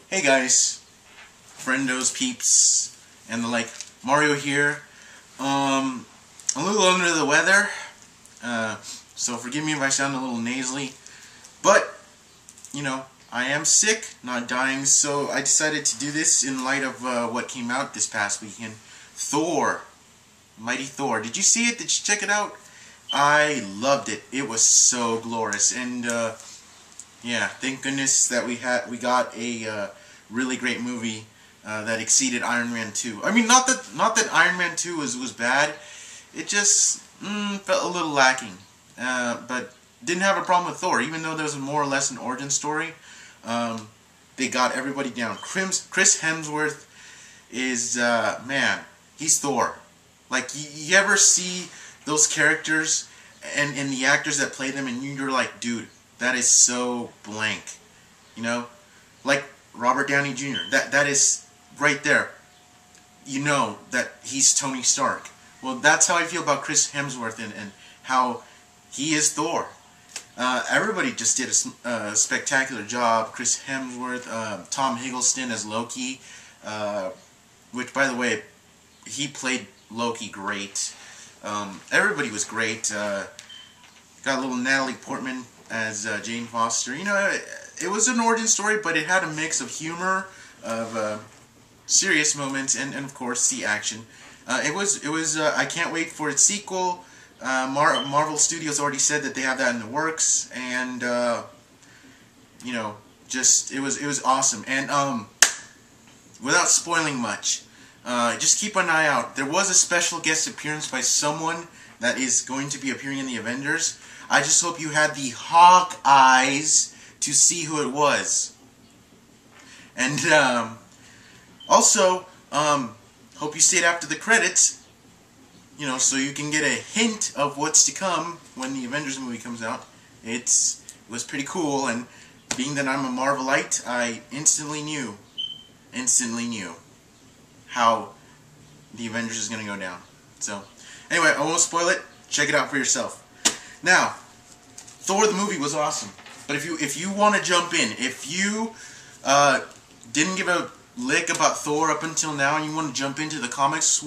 Hey guys, friendos, peeps, and the like. Mario here. A little under the weather, so forgive me if I sound a little nasally, but you know, I am sick, not dying, so I decided to do this in light of what came out this past weekend. Thor, Mighty Thor. Did you see it? Did you check it out? I loved it. It was so glorious, and yeah, thank goodness that we got a really great movie that exceeded Iron Man 2. I mean, not that Iron Man 2 was bad. It just felt a little lacking. But didn't have a problem with Thor, even though there was more or less an origin story. They got everybody down. Chris Hemsworth is man, he's Thor. Like you ever see those characters and the actors that play them, and you're like, dude, that is so blank, you know, like Robert Downey Jr. That is right there. You know that he's Tony Stark. Well, that's how I feel about Chris Hemsworth and how he is Thor. Everybody just did a spectacular job. Chris Hemsworth, Tom Hiddleston as Loki, which, by the way, he played Loki great. Everybody was great. Got a little Natalie Portman as Jane Foster. You know, it was an origin story, but it had a mix of humor, of serious moments, and of course the action. It was. I can't wait for its sequel. Marvel Studios already said that they have that in the works, and you know, just it was awesome. And without spoiling much, just keep an eye out. There was a special guest appearance by someone that is going to be appearing in the Avengers. I just hope you had the hawk eyes to see who it was. And also, hope you stayed after the credits, you know, so you can get a hint of what's to come when the Avengers movie comes out. It was pretty cool, and being that I'm a Marvelite, I instantly knew how the Avengers is going to go down. So, anyway, I won't spoil it. Check it out for yourself. Now, Thor the movie was awesome, but if you want to jump in, if you didn't give a lick about Thor up until now and you want to jump into the comics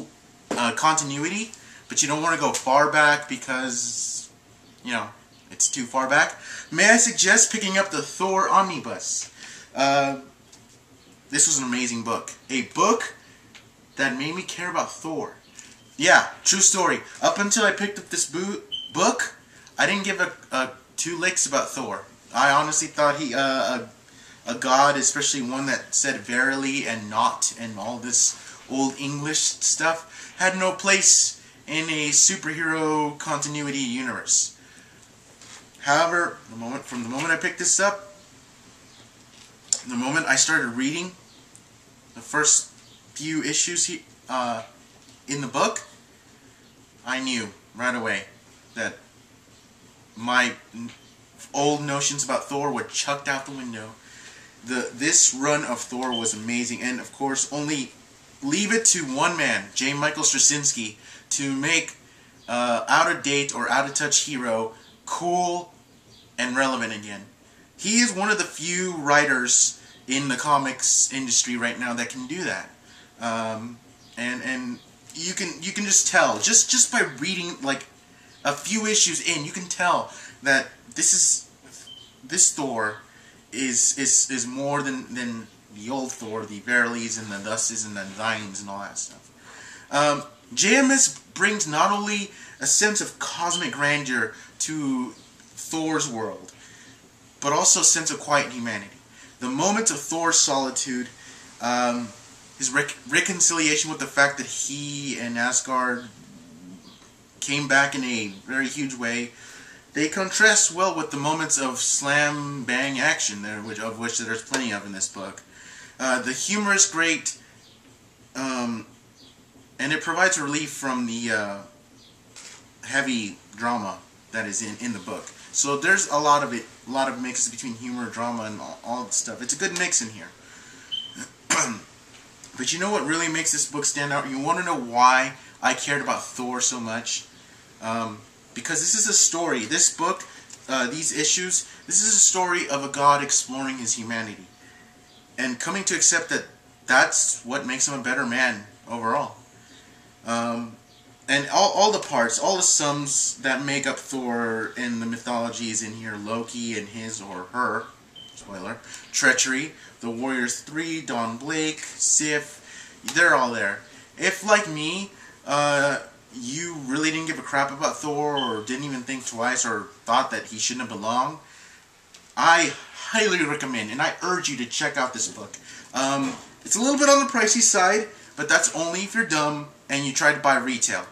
continuity, but you don't want to go far back because, you know, it's too far back, may I suggest picking up the Thor Omnibus. This was an amazing book. A book that made me care about Thor. Yeah, true story. Up until I picked up this book, I didn't give a two licks about Thor. I honestly thought he a god, especially one that said verily and not and all this old English stuff, had no place in a superhero continuity universe. However, from the moment I picked this up, the moment I started reading the first few issues in the book, I knew right away that my old notions about Thor were chucked out the window. This run of Thor was amazing, and of course, only leave it to one man, J. Michael Straczynski, to make out-of-date or out-of-touch hero cool and relevant again. He is one of the few writers in the comics industry right now that can do that, and you can just tell just by reading like a few issues in, you can tell that this Thor is more than the old Thor, the verilies and the thuses and the thines and all that stuff. JMS brings not only a sense of cosmic grandeur to Thor's world, but also a sense of quiet humanity. The moments of Thor's solitude, his reconciliation with the fact that he and Asgard came back in a very huge way, they contrast well with the moments of slam bang action there, of which there's plenty of in this book. The humor is great, and it provides relief from the heavy drama that is in the book. So there's a lot of mixes between humor, drama, and all the stuff. It's a good mix in here. But you know what really makes this book stand out? You want to know why I cared about Thor so much? Because this is a story. This book, these issues, this is a story of a god exploring his humanity. and coming to accept that that's what makes him a better man overall. And all the parts, all the sums that make up Thor in the mythology is in here. Loki and his or her, spoiler, treachery, the Warriors 3, Don Blake, Sif, they're all there. If, like me, you really didn't give a crap about Thor or didn't even think twice or thought that he shouldn't have belonged, I highly recommend and I urge you to check out this book. It's a little bit on the pricey side, but that's only if you're dumb and you try to buy retail.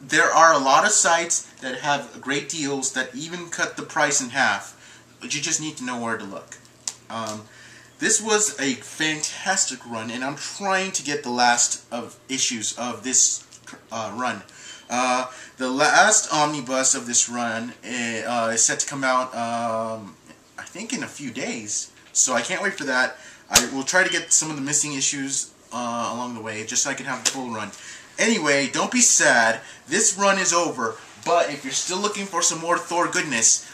There are a lot of sites that have great deals that even cut the price in half, but you just need to know where to look. This was a fantastic run, and I'm trying to get the last of issues of this run. The last omnibus of this run is set to come out, I think, in a few days, so I can't wait for that. I will try to get some of the missing issues along the way, just so I can have the full run. Anyway, don't be sad. This run is over, but if you're still looking for some more Thor goodness,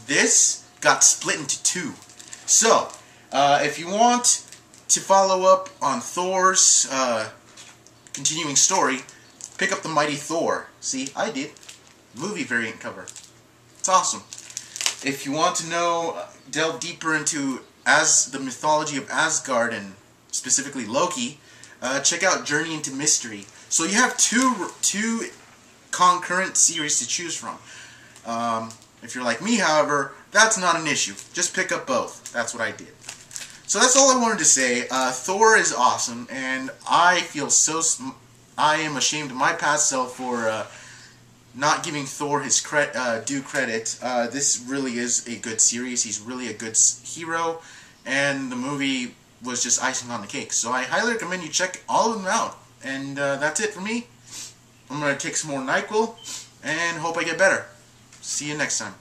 this got split into two. So, if you want to follow up on Thor's continuing story, pick up the Mighty Thor. See, I did. Movie variant cover. It's awesome. If you want to know, delve deeper into the mythology of Asgard and specifically Loki, check out Journey into Mystery. So you have two concurrent series to choose from. If you're like me, however, that's not an issue. Just pick up both. That's what I did. So that's all I wanted to say. Thor is awesome, and I feel I am ashamed of my past self for not giving Thor his due credit. This really is a good series. He's really a good hero, and the movie was just icing on the cake. So I highly recommend you check all of them out. And that's it for me. I'm going to take some more NyQuil and hope I get better. See you next time.